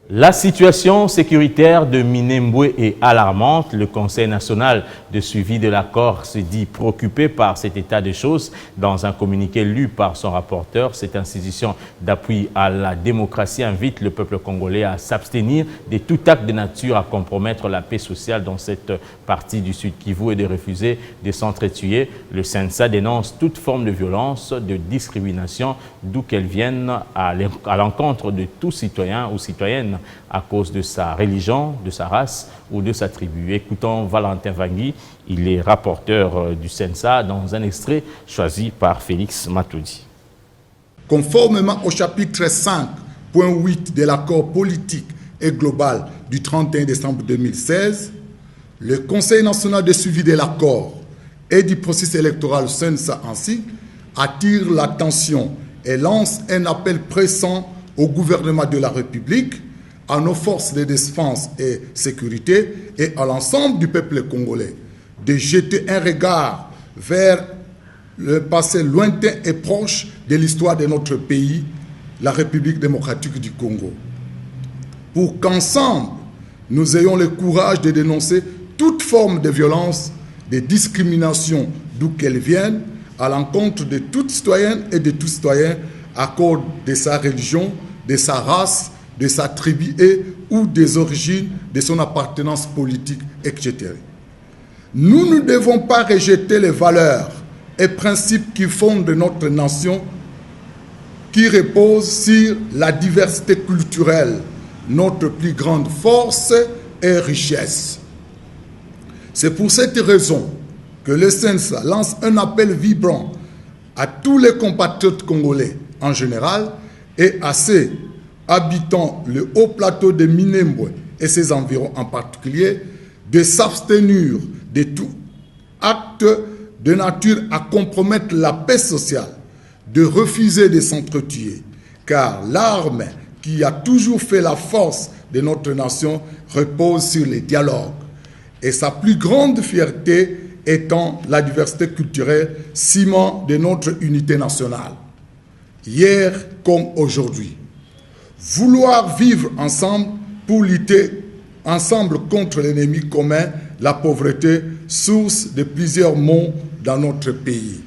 La situation sécuritaire de Minembwe est alarmante. Le Conseil national de suivi de l'accord se dit préoccupé par cet état de choses. Dans un communiqué lu par son rapporteur, cette institution d'appui à la démocratie invite le peuple congolais à s'abstenir de tout acte de nature à compromettre la paix sociale dans cette partie du Sud Kivu et de refuser de s'entretuer. Le CNSA dénonce toute forme de violence, de discrimination, d'où qu'elle vienne, à l'encontre de tout citoyen ou citoyenne à cause de sa religion, de sa race ou de sa tribu. Écoutons Valentin Vangui, il est rapporteur du CNSA dans un extrait choisi par Félix Matoudi. Conformément au chapitre 5.8 de l'accord politique et global du 31 décembre 2016, le Conseil national de suivi de l'accord et du processus électoral CNSA ainsi attire l'attention et lance un appel pressant au gouvernement de la République, à nos forces de défense et sécurité et à l'ensemble du peuple congolais de jeter un regard vers le passé lointain et proche de l'histoire de notre pays, la République démocratique du Congo, pour qu'ensemble nous ayons le courage de dénoncer toute forme de violence, de discrimination d'où qu'elle vienne, à l'encontre de toute citoyenne et de tout citoyen à cause de sa religion, de sa race, de sa tribu et ou des origines, de son appartenance politique, etc. Nous ne devons pas rejeter les valeurs et principes qui fondent notre nation, qui reposent sur la diversité culturelle, notre plus grande force et richesse. C'est pour cette raison que le CNSA lance un appel vibrant à tous les compatriotes congolais en général et à ceux habitant le haut plateau de Minembwe et ses environs en particulier, de s'abstenir de tout acte de nature à compromettre la paix sociale, de refuser de s'entretuer, car l'arme qui a toujours fait la force de notre nation repose sur le dialogue, et sa plus grande fierté étant la diversité culturelle, ciment de notre unité nationale, hier comme aujourd'hui. Vouloir vivre ensemble pour lutter ensemble contre l'ennemi commun, la pauvreté, source de plusieurs maux dans notre pays.